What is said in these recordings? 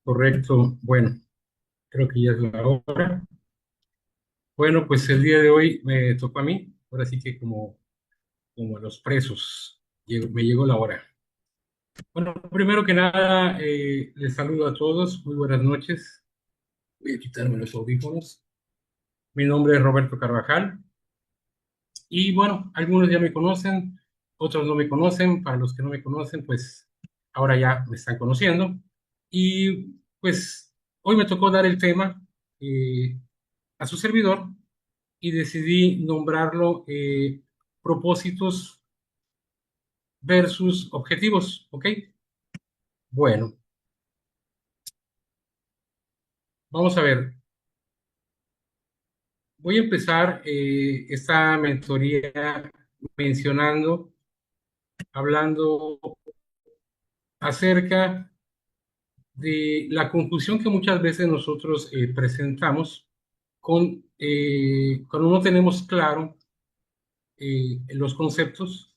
Correcto. Bueno, creo que ya es la hora. Bueno, pues el día de hoy me tocó a mí. Ahora sí que como a los presos, me llegó la hora. Bueno, primero que nada, les saludo a todos. Muy buenas noches. Voy a quitarme los audífonos. Mi nombre es Roberto Carvajal. Y bueno, algunos ya me conocen, otros no me conocen. Para los que no me conocen, pues ahora ya me están conociendo. Y pues hoy me tocó dar el tema eh, a su servidor y decidí nombrarlo propósitos versus objetivos, ¿ok? Bueno, vamos a ver. Voy a empezar esta mentoría mencionando, hablando acerca de la confusión que muchas veces nosotros presentamos cuando no tenemos claro los conceptos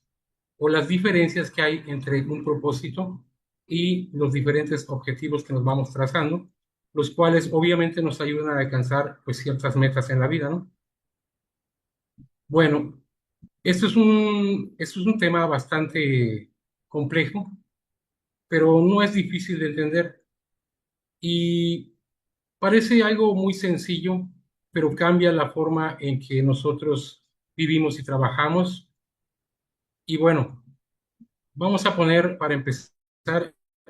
o las diferencias que hay entre un propósito y los diferentes objetivos que nos vamos trazando, los cuales obviamente nos ayudan a alcanzar pues ciertas metas en la vida, ¿no? Bueno, esto es un tema bastante complejo, pero no es difícil de entender y parece algo muy sencillo, pero cambia la forma en que nosotros vivimos y trabajamos. Y bueno, vamos a poner, para empezar,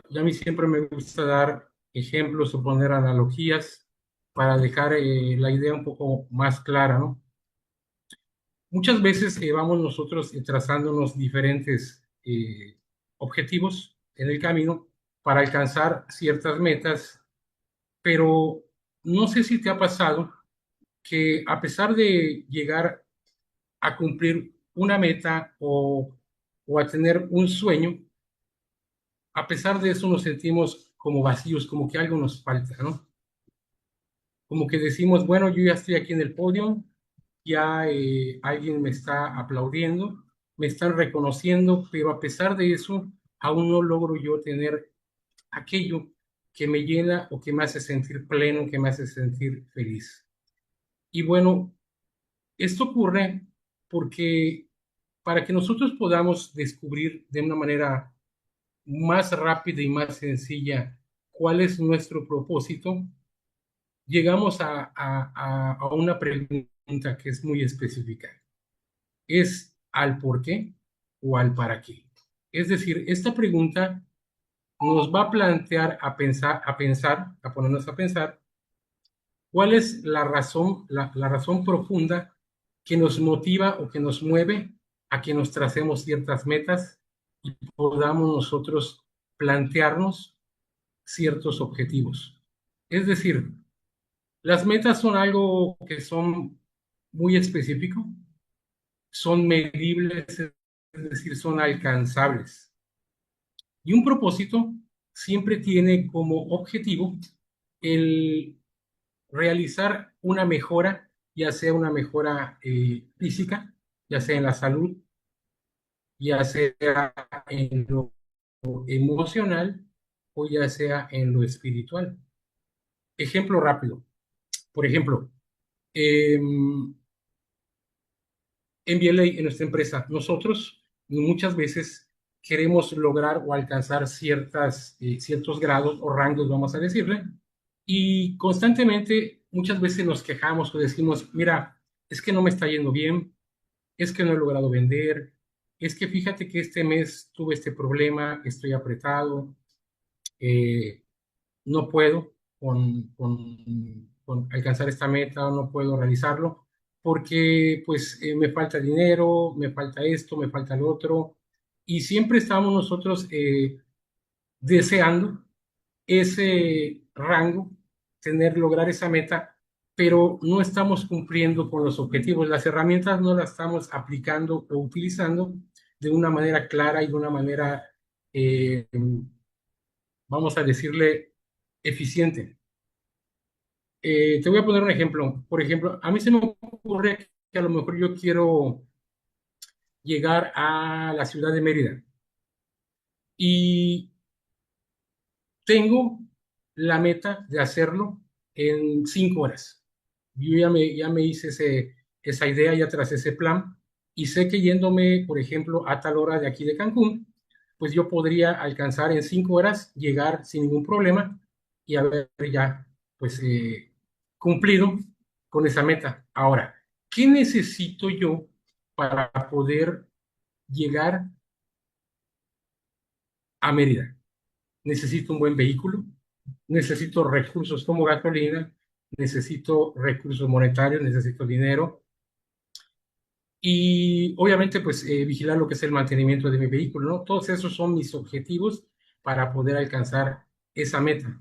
ya a mí siempre me gusta dar ejemplos o poner analogías para dejar la idea un poco más clara, ¿no? Muchas veces vamos nosotros trazándonos diferentes objetivos en el camino para alcanzar ciertas metas, pero no sé si te ha pasado que a pesar de llegar a cumplir una meta o a tener un sueño, a pesar de eso nos sentimos como vacíos, como que algo nos falta, ¿no? Como que decimos, bueno, yo ya estoy aquí en el podio, ya alguien me está aplaudiendo, me están reconociendo, pero a pesar de eso, aún no logro yo tener aquello que me llena o que me hace sentir pleno, que me hace sentir feliz. Y bueno, esto ocurre porque para que nosotros podamos descubrir de una manera más rápida y más sencilla cuál es nuestro propósito, llegamos a una pregunta que es muy específica. ¿Es al por qué o al para qué? Es decir, esta pregunta nos va a plantear a ponernos a pensar cuál es la razón profunda que nos motiva o que nos mueve a que nos tracemos ciertas metas y podamos nosotros plantearnos ciertos objetivos. Es decir, las metas son algo que son muy específico, son medibles, es decir, son alcanzables. Y un propósito siempre tiene como objetivo el realizar una mejora, ya sea una mejora física, ya sea en la salud, ya sea en lo emocional o ya sea en lo espiritual. Ejemplo rápido. Por ejemplo, eh, en VLA, en nuestra empresa, nosotros muchas veces queremos lograr o alcanzar ciertos grados o rangos, vamos a decirle, y constantemente muchas veces nos quejamos o decimos, mira, es que no me está yendo bien, es que no he logrado vender, es que fíjate que este mes tuve este problema, estoy apretado, eh, no puedo con alcanzar esta meta, no puedo realizarlo, porque pues me falta dinero, me falta esto, me falta lo otro, y siempre estamos nosotros deseando ese rango, lograr esa meta, pero no estamos cumpliendo con los objetivos, las herramientas no las estamos aplicando o utilizando de una manera clara y de una manera, eh, vamos a decirle, eficiente. Te voy a poner un ejemplo. Por ejemplo, a mí se me ocurre que a lo mejor yo quiero llegar a la ciudad de Mérida y tengo la meta de hacerlo en 5 horas. Yo ya me hice esa idea, ya tras ese plan, y sé que yéndome, por ejemplo, a tal hora de aquí de Cancún, pues yo podría alcanzar en 5 horas, llegar sin ningún problema y haber ya, pues, cumplido con esa meta. Ahora, ¿qué necesito yo para poder llegar a Mérida? Necesito un buen vehículo, necesito recursos como gasolina, necesito recursos monetarios, necesito dinero y obviamente pues vigilar lo que es el mantenimiento de mi vehículo, ¿no? Todos esos son mis objetivos para poder alcanzar esa meta.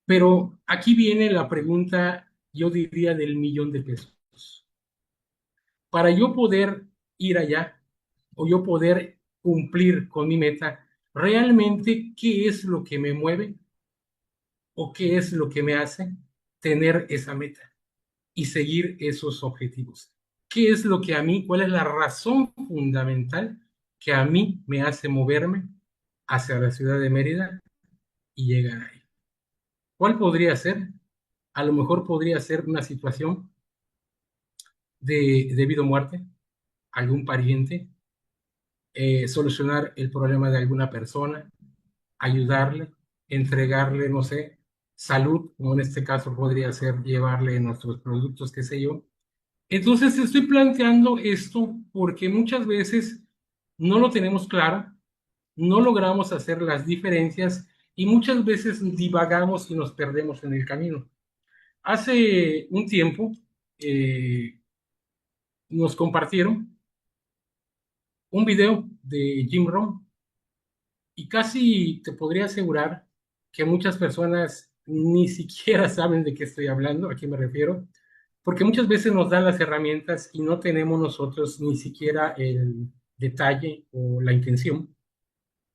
Pero aquí viene la pregunta, yo diría, del millón de pesos. Para yo poder ir allá o yo poder cumplir con mi meta, ¿realmente qué es lo que me mueve o qué es lo que me hace tener esa meta y seguir esos objetivos? ¿Qué es lo que a mí, cuál es la razón fundamental que a mí me hace moverme hacia la ciudad de Mérida y llegar ahí? ¿Cuál podría ser? A lo mejor podría ser una situación de vida o muerte, algún pariente, solucionar el problema de alguna persona, ayudarle, entregarle, no sé, salud, como en este caso podría ser llevarle nuestros productos, qué sé yo. Entonces estoy planteando esto porque muchas veces no lo tenemos claro, no logramos hacer las diferencias y muchas veces divagamos y nos perdemos en el camino. Hace un tiempo nos compartieron un video de Jim Rohn y casi te podría asegurar que muchas personas ni siquiera saben de qué estoy hablando, a qué me refiero, porque muchas veces nos dan las herramientas y no tenemos nosotros ni siquiera el detalle o la intención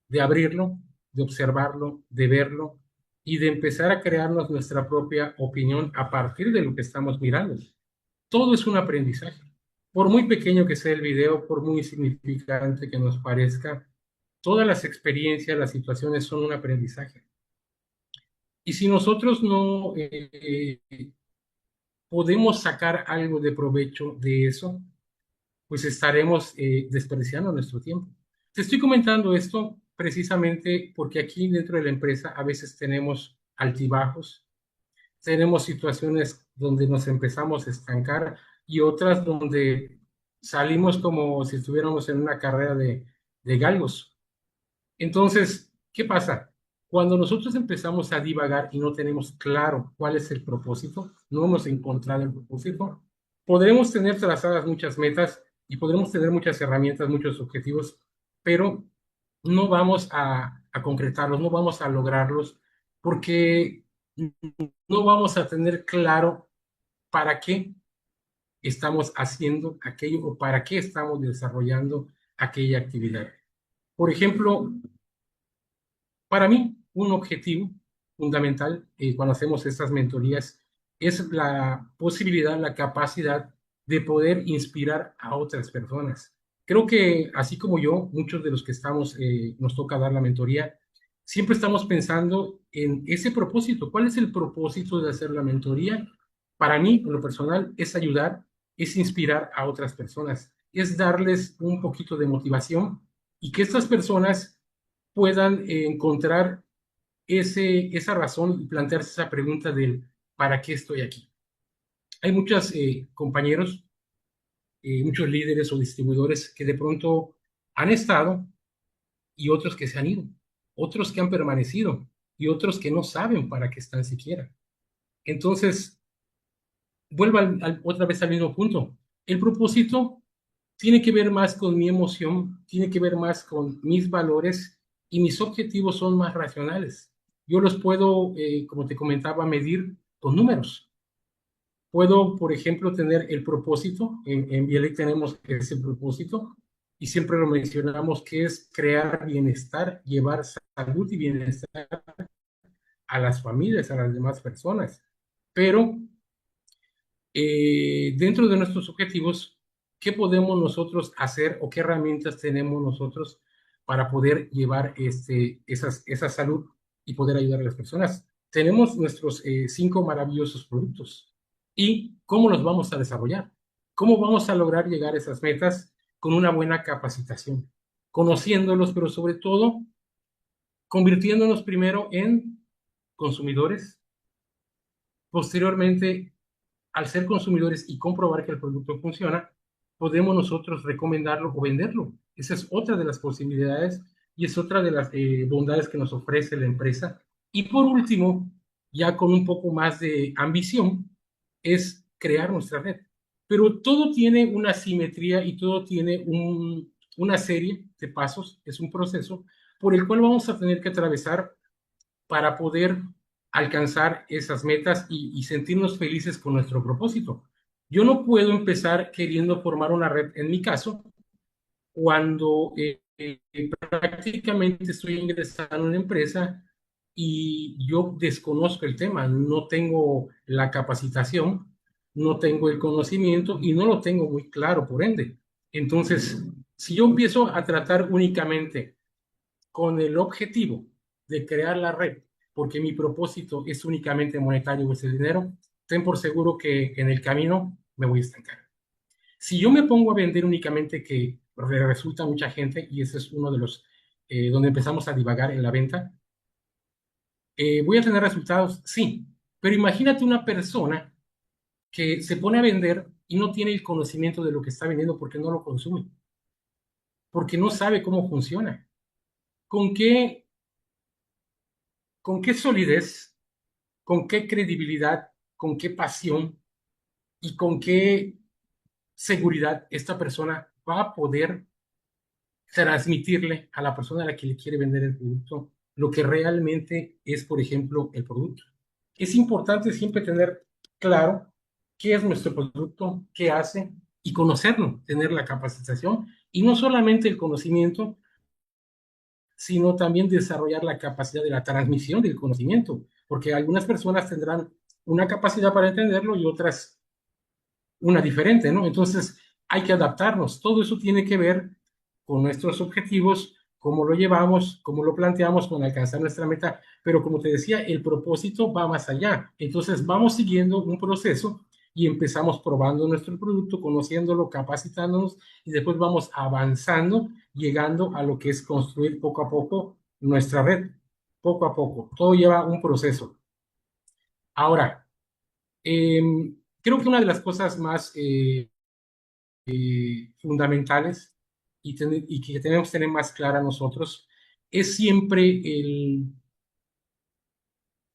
de abrirlo, de observarlo, de verlo y de empezar a crearnos nuestra propia opinión a partir de lo que estamos mirando. Todo es un aprendizaje. Por muy pequeño que sea el video, por muy insignificante que nos parezca, todas las experiencias, las situaciones son un aprendizaje. Y si nosotros no podemos sacar algo de provecho de eso, pues estaremos desperdiciando nuestro tiempo. Te estoy comentando esto precisamente porque aquí dentro de la empresa a veces tenemos altibajos, tenemos situaciones donde nos empezamos a estancar y otras donde salimos como si estuviéramos en una carrera de galgos. Entonces, ¿qué pasa? Cuando nosotros empezamos a divagar y no tenemos claro cuál es el propósito, no hemos encontrado el propósito, podremos tener trazadas muchas metas y podremos tener muchas herramientas, muchos objetivos, pero no vamos a concretarlos, no vamos a lograrlos porque no vamos a tener claro para qué estamos haciendo aquello o para qué estamos desarrollando aquella actividad. Por ejemplo, para mí, un objetivo fundamental cuando hacemos estas mentorías es la posibilidad, la capacidad de poder inspirar a otras personas. Creo que así como yo, muchos de los que estamos, nos toca dar la mentoría, siempre estamos pensando en ese propósito. ¿Cuál es el propósito de hacer la mentoría? Para mí, en lo personal, es ayudar, es inspirar a otras personas, es darles un poquito de motivación y que estas personas puedan encontrar esa razón y plantearse esa pregunta del ¿para qué estoy aquí? Hay muchos compañeros, muchos líderes o distribuidores que de pronto han estado y otros que se han ido, otros que han permanecido y otros que no saben para qué están siquiera. Entonces, vuelvo otra vez al mismo punto. El propósito tiene que ver más con mi emoción, tiene que ver más con mis valores y mis objetivos son más racionales. Yo los puedo, como te comentaba, medir con números. Puedo, por ejemplo, tener el propósito, en Bielek tenemos ese propósito y siempre lo mencionamos que es crear bienestar, llevar salud y bienestar a las familias, a las demás personas. Pero dentro de nuestros objetivos, ¿qué podemos nosotros hacer o qué herramientas tenemos nosotros para poder llevar esa salud y poder ayudar a las personas? tenemos nuestros 5 maravillosos productos. ¿Y cómo los vamos a desarrollar? ¿Cómo vamos a lograr llegar a esas metas con una buena capacitación? Conociéndolos, pero sobre todo convirtiéndonos primero en consumidores, posteriormente, al ser consumidores y comprobar que el producto funciona, podemos nosotros recomendarlo o venderlo. Esa es otra de las posibilidades y es otra de las bondades que nos ofrece la empresa. Y por último, ya con un poco más de ambición, es crear nuestra red. Pero todo tiene una simetría y todo tiene una serie de pasos, es un proceso por el cual vamos a tener que atravesar para poder alcanzar esas metas y sentirnos felices con nuestro propósito. Yo no puedo empezar queriendo formar una red, en mi caso, cuando prácticamente estoy ingresando a una empresa y yo desconozco el tema, no tengo la capacitación, no tengo el conocimiento y no lo tengo muy claro, por ende. Entonces, si yo empiezo a tratar únicamente con el objetivo de crear la red, porque mi propósito es únicamente monetario o ese dinero, ten por seguro que en el camino me voy a estancar. Si yo me pongo a vender únicamente que resulta mucha gente, y ese es uno de los donde empezamos a divagar en la venta, voy a tener resultados, sí, pero imagínate una persona que se pone a vender y no tiene el conocimiento de lo que está vendiendo porque no lo consume, porque no sabe cómo funciona. ¿Con qué, con qué solidez, con qué credibilidad, con qué pasión y con qué seguridad esta persona va a poder transmitirle a la persona a la que le quiere vender el producto lo que realmente es, por ejemplo, el producto? Es importante siempre tener claro qué es nuestro producto, qué hace y conocerlo, tener la capacitación y no solamente el conocimiento, sino también desarrollar la capacidad de la transmisión del conocimiento, porque algunas personas tendrán una capacidad para entenderlo y otras una diferente, ¿no? Entonces hay que adaptarnos. Todo eso tiene que ver con nuestros objetivos, cómo lo llevamos, cómo lo planteamos con alcanzar nuestra meta, pero como te decía, el propósito va más allá. Entonces vamos siguiendo un proceso y empezamos probando nuestro producto, conociéndolo, capacitándonos y después vamos avanzando, llegando a lo que es construir poco a poco nuestra red, poco a poco. Todo lleva un proceso. Ahora, eh, creo que una de las cosas más fundamentales y que tenemos que tener más clara nosotros es siempre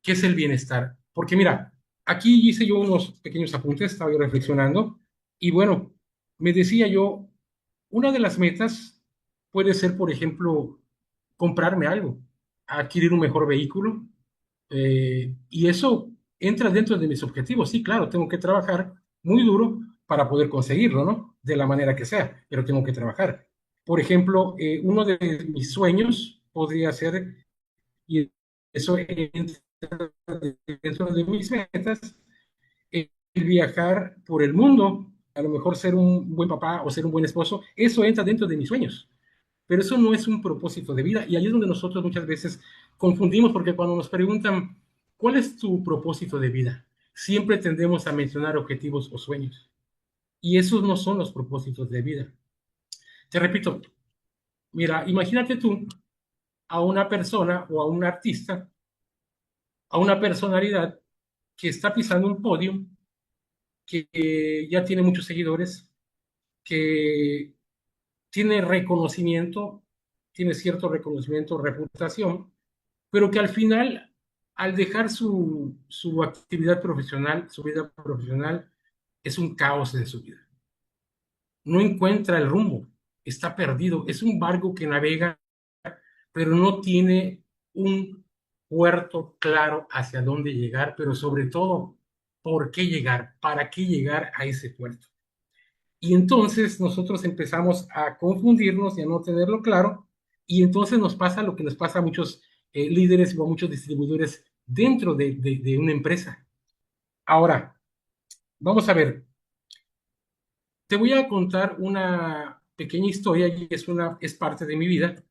qué es el bienestar. Porque mira, aquí hice yo unos pequeños apuntes, estaba yo reflexionando y bueno, me decía yo, una de las metas puede ser, por ejemplo, comprarme algo, adquirir un mejor vehículo, y eso entra dentro de mis objetivos. Sí, claro, tengo que trabajar muy duro para poder conseguirlo, ¿no? De la manera que sea, pero tengo que trabajar. Por ejemplo, uno de mis sueños podría ser, y eso entra dentro de mis metas, el viajar por el mundo, a lo mejor ser un buen papá o ser un buen esposo, eso entra dentro de mis sueños. Pero eso no es un propósito de vida. Y ahí es donde nosotros muchas veces confundimos, porque cuando nos preguntan, ¿cuál es tu propósito de vida? Siempre tendemos a mencionar objetivos o sueños. Y esos no son los propósitos de vida. Te repito, mira, imagínate tú a una persona o a un artista, a una personalidad que está pisando un podio, que ya tiene muchos seguidores, que tiene reconocimiento, tiene cierto reconocimiento, reputación, pero que al final, al dejar su actividad profesional, su vida profesional, es un caos de su vida. No encuentra el rumbo, está perdido, es un barco que navega, pero no tiene un puerto claro hacia dónde llegar, pero sobre todo, ¿por qué llegar? ¿Para qué llegar a ese puerto? Y entonces nosotros empezamos a confundirnos y a no tenerlo claro, y entonces nos pasa lo que nos pasa a muchos líderes o a muchos distribuidores dentro de una empresa. Ahora, vamos a ver, te voy a contar una pequeña historia y es parte de mi vida,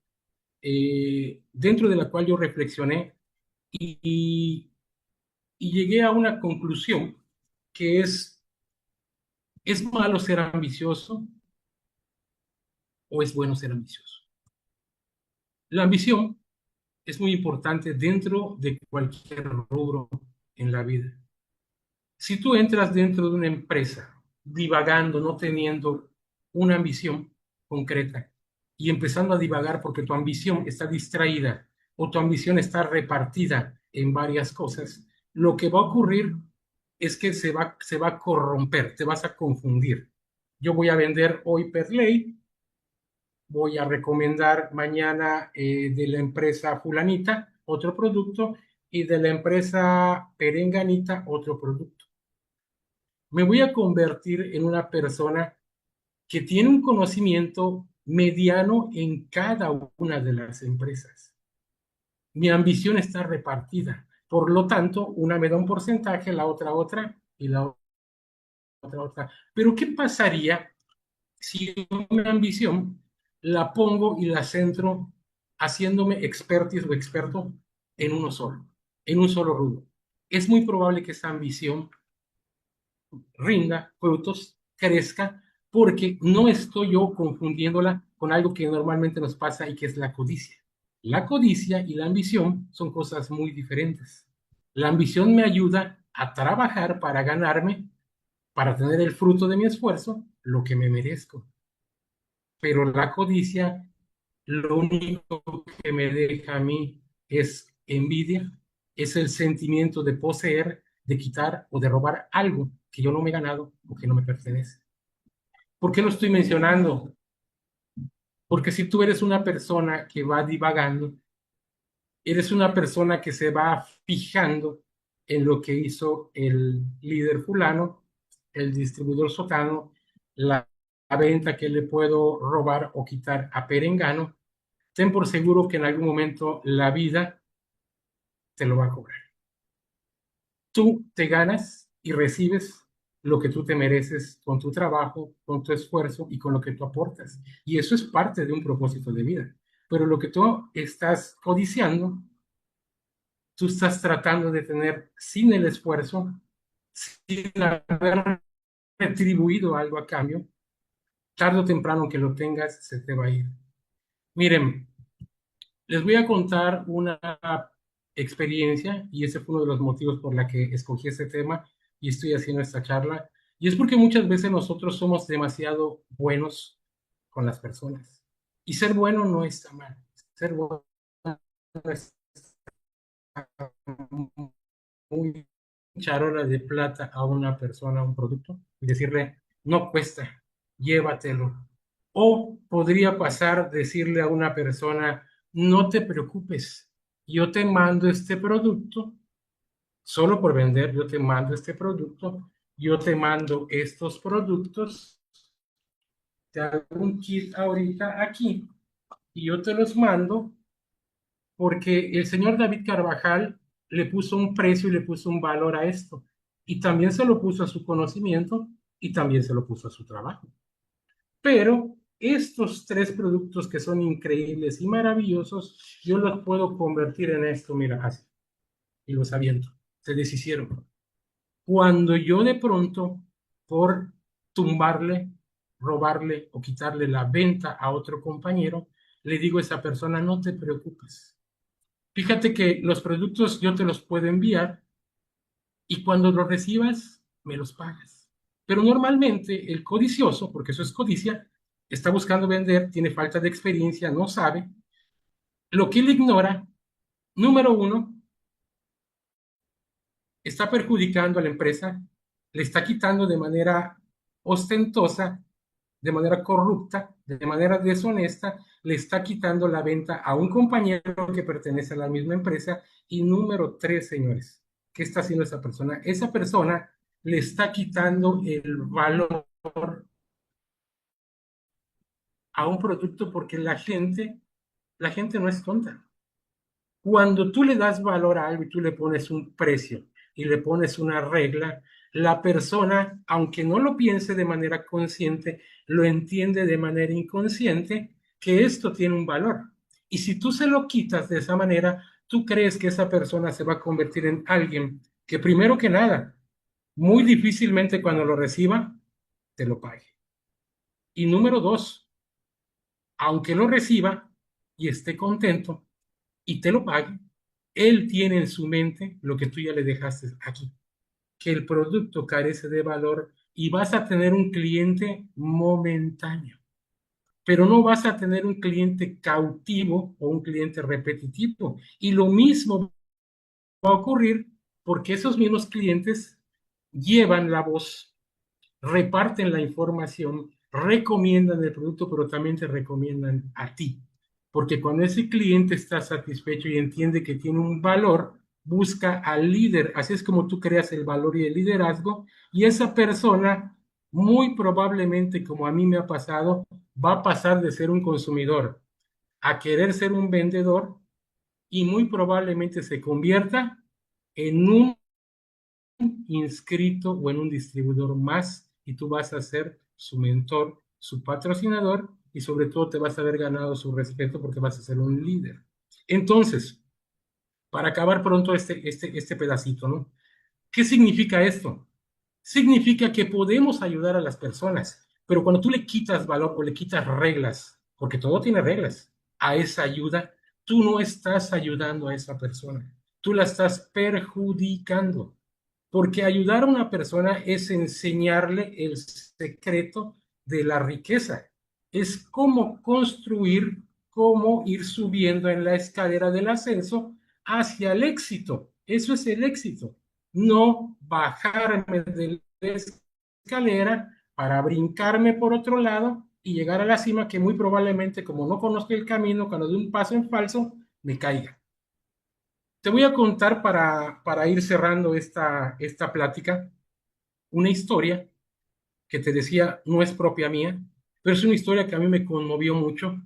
dentro de la cual yo reflexioné y y llegué a una conclusión que ¿es malo ser ambicioso o es bueno ser ambicioso? La ambición es muy importante dentro de cualquier rubro en la vida. Si tú entras dentro de una empresa divagando, no teniendo una ambición concreta y empezando a divagar porque tu ambición está distraída o tu ambición está repartida en varias cosas, lo que va a ocurrir es que se va a corromper, te vas a confundir. Yo voy a vender hoy Perley, voy a recomendar mañana de la empresa fulanita otro producto y de la empresa perenganita otro producto. Me voy a convertir en una persona que tiene un conocimiento mediano en cada una de las empresas. Mi ambición está repartida. Por lo tanto, una me da un porcentaje, la otra y la otra. Pero ¿qué pasaría si mi ambición la pongo y la centro haciéndome expertis o experto en uno solo, en un solo rubro? Es muy probable que esa ambición rinda frutos, crezca, porque no estoy yo confundiéndola con algo que normalmente nos pasa y que es la codicia. La codicia y la ambición son cosas muy diferentes. La ambición me ayuda a trabajar para ganarme, para tener el fruto de mi esfuerzo, lo que me merezco. Pero la codicia, lo único que me deja a mí es envidia, es el sentimiento de poseer, de quitar o de robar algo que yo no me he ganado o que no me pertenece. ¿Por qué lo estoy mencionando? Porque si tú eres una persona que va divagando, eres una persona que se va fijando en lo que hizo el líder fulano, el distribuidor sotano, la venta que le puedo robar o quitar a Perengano, ten por seguro que en algún momento la vida te lo va a cobrar. Tú te ganas y recibes lo que tú te mereces con tu trabajo, con tu esfuerzo y con lo que tú aportas. Y eso es parte de un propósito de vida. Pero lo que tú estás codiciando, tú estás tratando de tener sin el esfuerzo, sin haber retribuido algo a cambio, tarde o temprano que lo tengas, se te va a ir. Miren, les voy a contar una experiencia y ese fue uno de los motivos por la que escogí este tema y estoy haciendo esta charla. Y es porque muchas veces nosotros somos demasiado buenos con las personas. Y ser bueno no está mal. Ser bueno es muy charola de plata a una persona, a un producto, y decirle, no cuesta, llévatelo. O podría pasar decirle a una persona, no te preocupes, yo te mando este producto, solo por vender, yo te mando este producto, yo te mando estos productos, te hago un kit ahorita aquí y yo te los mando porque el señor David Carvajal le puso un precio y le puso un valor a esto. Y también se lo puso a su conocimiento y también se lo puso a su trabajo. Pero estos tres productos que son increíbles y maravillosos, yo los puedo convertir en esto, mira, así. Y los aviento. Se deshicieron. Cuando yo de pronto, por tumbarle, robarle o quitarle la venta a otro compañero, le digo a esa persona, no te preocupes. Fíjate que los productos yo te los puedo enviar y cuando los recibas me los pagas. Pero normalmente el codicioso, porque eso es codicia, está buscando vender, tiene falta de experiencia, no sabe. Lo que él ignora, número uno, está perjudicando a la empresa, le está quitando de manera ostentosa, de manera corrupta, de manera deshonesta, le está quitando la venta a un compañero que pertenece a la misma empresa. Y número tres, señores, ¿qué está haciendo esa persona? Esa persona le está quitando el valor a un producto porque la gente no es tonta. Cuando tú le das valor a algo y tú le pones un precio y le pones una regla, la persona, aunque no lo piense de manera consciente, lo entiende de manera inconsciente que esto tiene un valor. Y si tú se lo quitas de esa manera, tú crees que esa persona se va a convertir en alguien que primero que nada, muy difícilmente cuando lo reciba, te lo pague. Y número dos, aunque lo reciba y esté contento y te lo pague, él tiene en su mente lo que tú ya le dejaste aquí, que el producto carece de valor y vas a tener un cliente momentáneo, pero no vas a tener un cliente cautivo o un cliente repetitivo. Y lo mismo va a ocurrir porque esos mismos clientes llevan la voz, reparten la información, recomiendan el producto, pero también te recomiendan a ti. Porque cuando ese cliente está satisfecho y entiende que tiene un valor, busca al líder. Así es como tú creas el valor y el liderazgo. Y esa persona, muy probablemente, como a mí me ha pasado, va a pasar de ser un consumidor a querer ser un vendedor y muy probablemente se convierta en un inscrito o en un distribuidor más y tú vas a ser su mentor, su patrocinador y sobre todo te vas a haber ganado su respeto porque vas a ser un líder. Entonces, para acabar pronto este pedacito, ¿no? ¿Qué significa esto? Significa que podemos ayudar a las personas, pero cuando tú le quitas valor o le quitas reglas, porque todo tiene reglas, a esa ayuda, tú no estás ayudando a esa persona, tú la estás perjudicando. Porque ayudar a una persona es enseñarle el secreto de la riqueza. Es cómo construir, cómo ir subiendo en la escalera del ascenso hacia el éxito. Eso es el éxito. No bajarme de la escalera para brincarme por otro lado y llegar a la cima que muy probablemente, como no conozco el camino, cuando doy un paso en falso, me caiga. Te voy a contar para ir cerrando esta plática una historia que te decía no es propia mía, pero es una historia que a mí me conmovió mucho,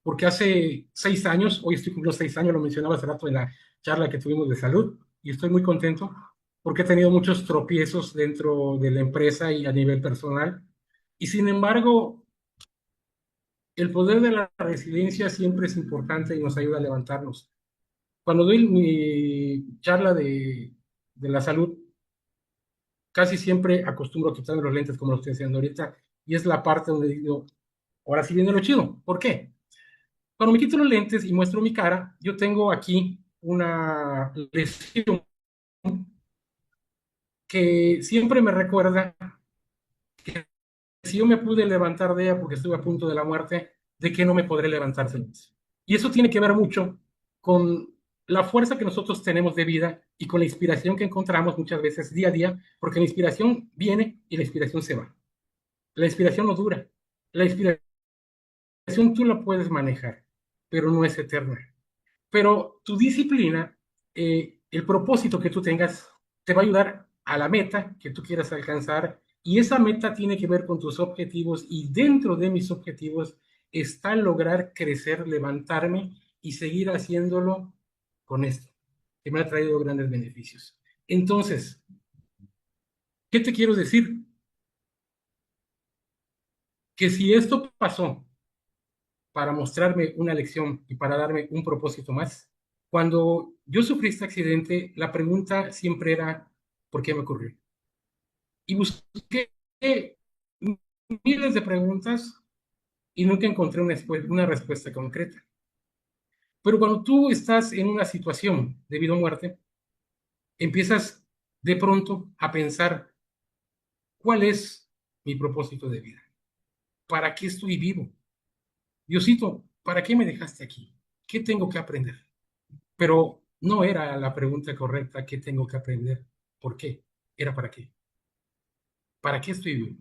porque hace 6 años, hoy estoy cumpliendo 6 años, lo mencionaba hace rato en la charla que tuvimos de salud, y estoy muy contento porque he tenido muchos tropiezos dentro de la empresa y a nivel personal, y sin embargo, el poder de la resiliencia siempre es importante y nos ayuda a levantarnos. Cuando doy mi charla de la salud, casi siempre acostumbro a quitarme los lentes como lo estoy haciendo ahorita, y es la parte donde digo, ahora sí viene lo chido. ¿Por qué? Cuando me quito los lentes y muestro mi cara, yo tengo aquí una lesión que siempre me recuerda que si yo me pude levantar de ella porque estuve a punto de la muerte, de que no me podré levantar feliz. Y eso tiene que ver mucho con la fuerza que nosotros tenemos de vida y con la inspiración que encontramos muchas veces día a día, porque la inspiración viene y la inspiración se va. La inspiración no dura. La inspiración tú la puedes manejar, pero no es eterna. Pero tu disciplina, el propósito que tú tengas, te va a ayudar a la meta que tú quieras alcanzar y esa meta tiene que ver con tus objetivos y dentro de mis objetivos está lograr crecer, levantarme y seguir haciéndolo con esto, que me ha traído grandes beneficios. Entonces, ¿qué te quiero decir? Que si esto pasó para mostrarme una lección y para darme un propósito más. Cuando yo sufrí este accidente, la pregunta siempre era, ¿por qué me ocurrió? Y busqué miles de preguntas y nunca encontré una respuesta concreta. Pero cuando tú estás en una situación de vida o muerte, empiezas de pronto a pensar, ¿cuál es mi propósito de vida? ¿Para qué estoy vivo? Diosito, ¿para qué me dejaste aquí? ¿Qué tengo que aprender? Pero no era la pregunta correcta, ¿qué tengo que aprender? ¿Por qué? Era para qué. ¿Para qué estoy vivo?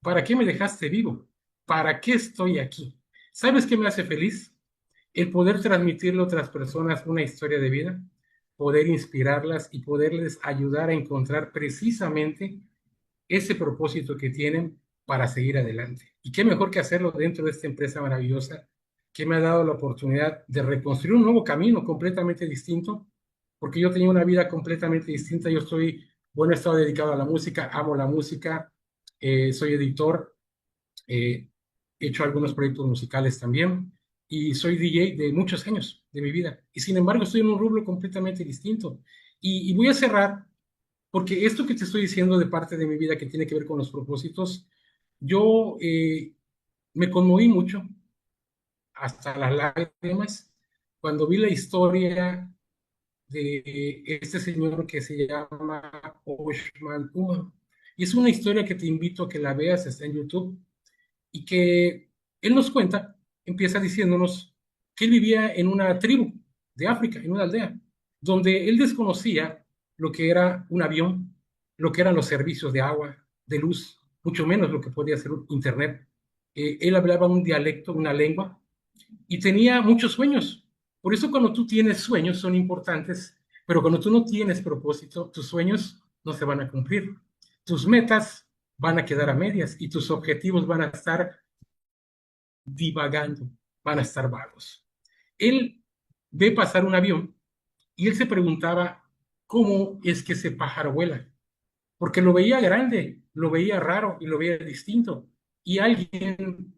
¿Para qué me dejaste vivo? ¿Para qué estoy aquí? ¿Sabes qué me hace feliz? El poder transmitirle a otras personas una historia de vida, poder inspirarlas y poderles ayudar a encontrar precisamente ese propósito que tienen para seguir adelante. Y qué mejor que hacerlo dentro de esta empresa maravillosa que me ha dado la oportunidad de reconstruir un nuevo camino completamente distinto, porque yo tenía una vida completamente distinta. Yo estoy, bueno, he estado dedicado a la música, amo la música, soy editor, he hecho algunos proyectos musicales también y soy DJ de muchos años de mi vida. Y sin embargo, estoy en un rubro completamente distinto. Y voy a cerrar porque esto que te estoy diciendo de parte de mi vida que tiene que ver con los propósitos, yo me conmoví mucho hasta las lágrimas cuando vi la historia de este señor que se llama Oshman Uma. Y es una historia que te invito a que la veas, está en YouTube, y que él nos cuenta, empieza diciéndonos que él vivía en una tribu de África, en una aldea, donde él desconocía lo que era un avión, lo que eran los servicios de agua, de luz, mucho menos lo que podía ser Internet. Él hablaba un dialecto, una lengua, y tenía muchos sueños. Por eso cuando tú tienes sueños son importantes, pero cuando tú no tienes propósito, tus sueños no se van a cumplir. Tus metas van a quedar a medias y tus objetivos van a estar divagando, van a estar vagos. Él ve pasar un avión y él se preguntaba cómo es que ese pájaro vuela, porque lo veía grande, lo veía raro y lo veía distinto. Y alguien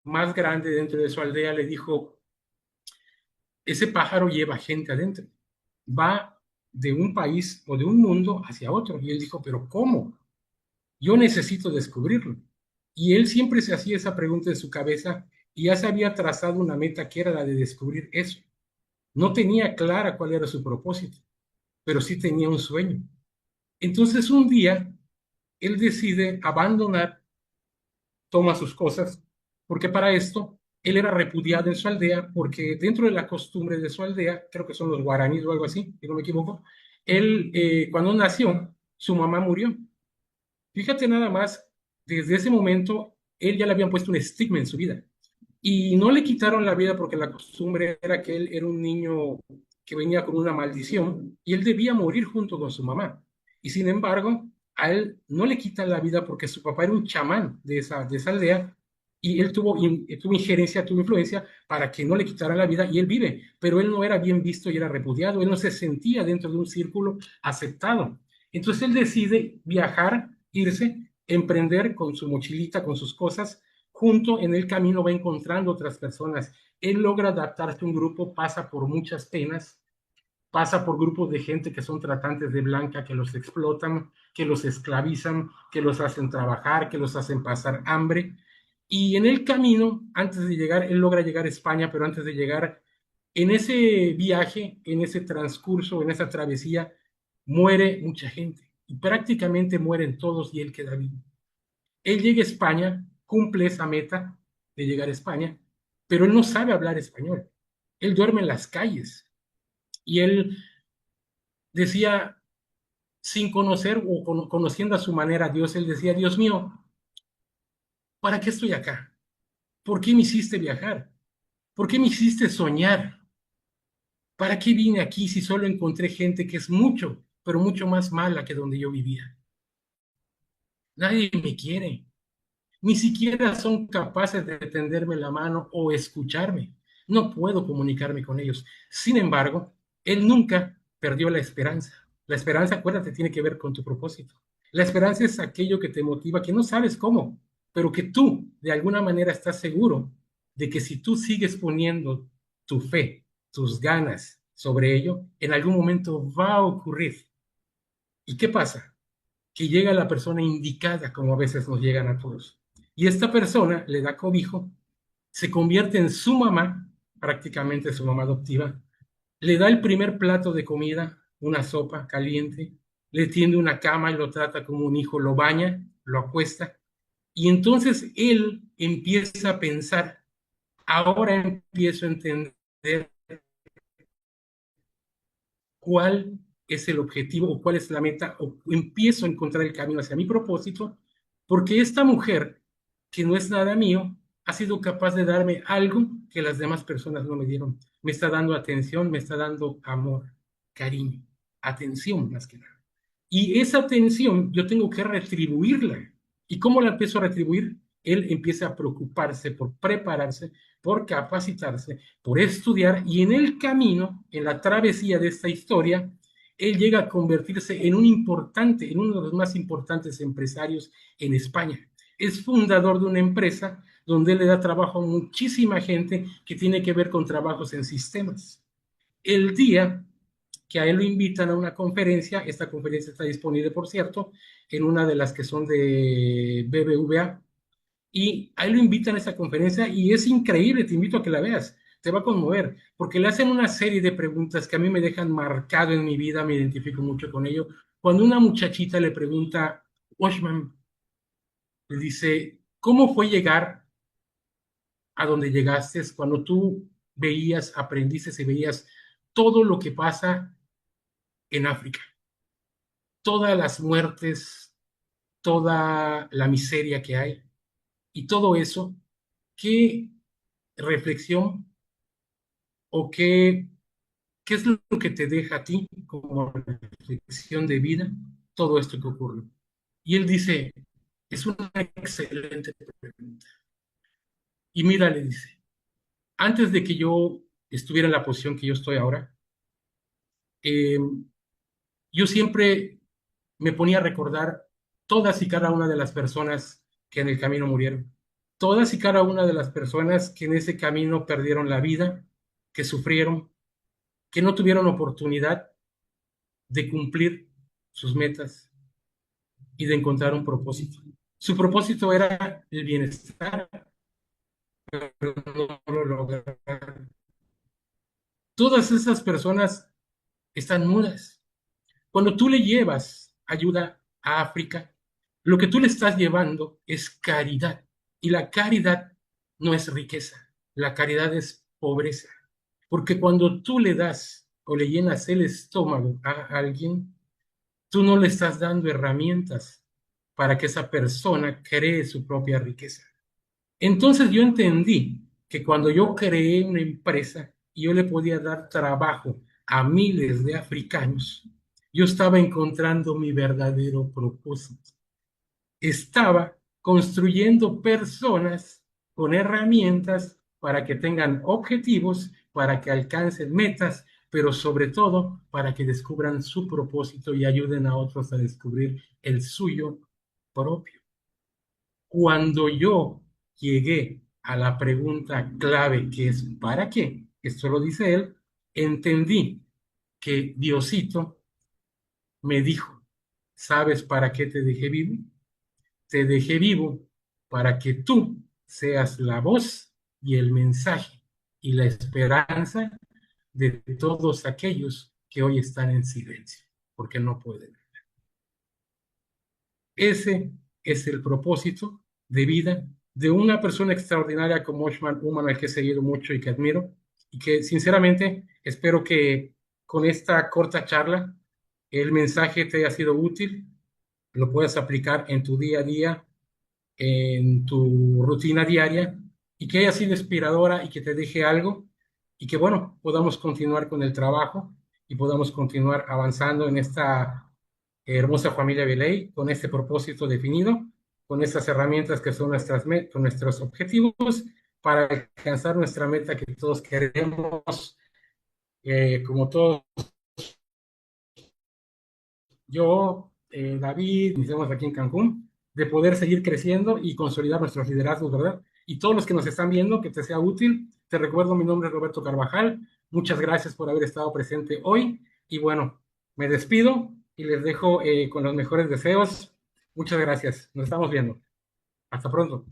más grande dentro de su aldea le dijo, ese pájaro lleva gente adentro, va de un país o de un mundo hacia otro. Y él dijo, pero ¿cómo? Yo necesito descubrirlo. Y él siempre se hacía esa pregunta en su cabeza y ya se había trazado una meta que era la de descubrir eso. No tenía clara cuál era su propósito, pero sí tenía un sueño. Entonces un día él decide abandonar, toma sus cosas, porque para esto él era repudiado en su aldea, porque dentro de la costumbre de su aldea, creo que son los guaraníes o algo así, si no me equivoco, él cuando nació, su mamá murió. Fíjate nada más, desde ese momento, él ya le habían puesto un estigma en su vida. Y no le quitaron la vida porque la costumbre era que él era un niño que venía con una maldición y él debía morir junto con su mamá. Y sin embargo, a él no le quitan la vida porque su papá era un chamán de esa aldea y él tuvo injerencia, tuvo influencia para que no le quitaran la vida y él vive, pero él no era bien visto y era repudiado, él no se sentía dentro de un círculo aceptado. Entonces él decide viajar, irse, emprender con su mochilita, con sus cosas, junto en el camino va encontrando otras personas. Él logra adaptarse a un grupo, pasa por muchas penas, pasa por grupos de gente que son tratantes de blanca, que los explotan, que los esclavizan, que los hacen trabajar, que los hacen pasar hambre. Y en el camino, antes de llegar, él logra llegar a España, pero antes de llegar, en ese viaje, en ese transcurso, en esa travesía, muere mucha gente. Y prácticamente mueren todos y él queda vivo. Él llega a España, cumple esa meta de llegar a España, pero él no sabe hablar español. Él duerme en las calles y él decía, sin conocer o conociendo a su manera a Dios, él decía, Dios mío, ¿para qué estoy acá? ¿Por qué me hiciste viajar? ¿Por qué me hiciste soñar? ¿Para qué vine aquí si solo encontré gente que es mucho, pero mucho más mala que donde yo vivía? Nadie me quiere. Ni siquiera son capaces de tenderme la mano o escucharme. No puedo comunicarme con ellos. Sin embargo, él nunca perdió la esperanza. La esperanza, acuérdate, tiene que ver con tu propósito. La esperanza es aquello que te motiva, que no sabes cómo, pero que tú de alguna manera estás seguro de que si tú sigues poniendo tu fe, tus ganas sobre ello, en algún momento va a ocurrir. ¿Y qué pasa? Que llega la persona indicada, como a veces nos llegan a todos. Y esta persona le da cobijo, se convierte en su mamá, prácticamente su mamá adoptiva, le da el primer plato de comida, una sopa caliente, le tiende una cama y lo trata como un hijo, lo baña, lo acuesta, y entonces él empieza a pensar, ahora empiezo a entender cuál es el objetivo o cuál es la meta o empiezo a encontrar el camino hacia mi propósito, porque esta mujer, que no es nada mío, ha sido capaz de darme algo que las demás personas no me dieron. Me está dando atención, me está dando amor, cariño, atención más que nada. Y esa atención yo tengo que retribuirla. ¿Y cómo la empiezo a retribuir? Él empieza a preocuparse por prepararse, por capacitarse, por estudiar y en el camino, en la travesía de esta historia, él llega a convertirse en un importante, en uno de los más importantes empresarios en España. Es fundador de una empresa donde él le da trabajo a muchísima gente que tiene que ver con trabajos en sistemas. El día que a él lo invitan a una conferencia. Esta conferencia está disponible, por cierto, en una de las que son de BBVA, y ahí lo invitan a esa conferencia y es increíble, te invito a que la veas, te va a conmover, porque le hacen una serie de preguntas que a mí me dejan marcado en mi vida, me identifico mucho con ello. Cuando una muchachita le pregunta, Washman, le dice, ¿cómo fue llegar a donde llegaste cuando tú veías, aprendiste y veías todo lo que pasa en África? Todas las muertes, toda la miseria que hay y todo eso, ¿qué reflexión o qué es lo que te deja a ti como reflexión de vida todo esto que ocurre? Y él dice, es una excelente pregunta. Y mira, le dice, antes de que yo estuviera en la posición que yo estoy ahora, eh, yo siempre me ponía a recordar todas y cada una de las personas que en el camino murieron, todas y cada una de las personas que en ese camino perdieron la vida, que sufrieron, que no tuvieron oportunidad de cumplir sus metas y de encontrar un propósito. Su propósito era el bienestar, pero no lo lograron. Todas esas personas están mudas. Cuando tú le llevas ayuda a África, lo que tú le estás llevando es caridad. Y la caridad no es riqueza, la caridad es pobreza. Porque cuando tú le das o le llenas el estómago a alguien, tú no le estás dando herramientas para que esa persona cree su propia riqueza. Entonces yo entendí que cuando yo creé una empresa y yo le podía dar trabajo a miles de africanos, yo estaba encontrando mi verdadero propósito. Estaba construyendo personas con herramientas para que tengan objetivos, para que alcancen metas, pero sobre todo para que descubran su propósito y ayuden a otros a descubrir el suyo propio. Cuando yo llegué a la pregunta clave que es ¿para qué? Esto lo dice él, entendí que Diosito me dijo, ¿sabes para qué te dejé vivo? Te dejé vivo para que tú seas la voz y el mensaje y la esperanza de todos aquellos que hoy están en silencio, porque no pueden. Ese es el propósito de vida de una persona extraordinaria como Oshman Uman, al que he seguido mucho y que admiro, y que sinceramente espero que con esta corta charla el mensaje te haya sido útil, lo puedas aplicar en tu día a día, en tu rutina diaria, y que haya sido inspiradora y que te deje algo, y que bueno, podamos continuar con el trabajo y podamos continuar avanzando en esta hermosa familia Belay, con este propósito definido, con estas herramientas que son con nuestros objetivos para alcanzar nuestra meta que todos queremos, como todos, yo, David, iniciamos aquí en Cancún, de poder seguir creciendo y consolidar nuestros liderazgos, ¿verdad? Y todos los que nos están viendo, que te sea útil, te recuerdo, mi nombre es Roberto Carvajal, muchas gracias por haber estado presente hoy y bueno, me despido y les dejo con los mejores deseos. Muchas gracias, nos estamos viendo. Hasta pronto.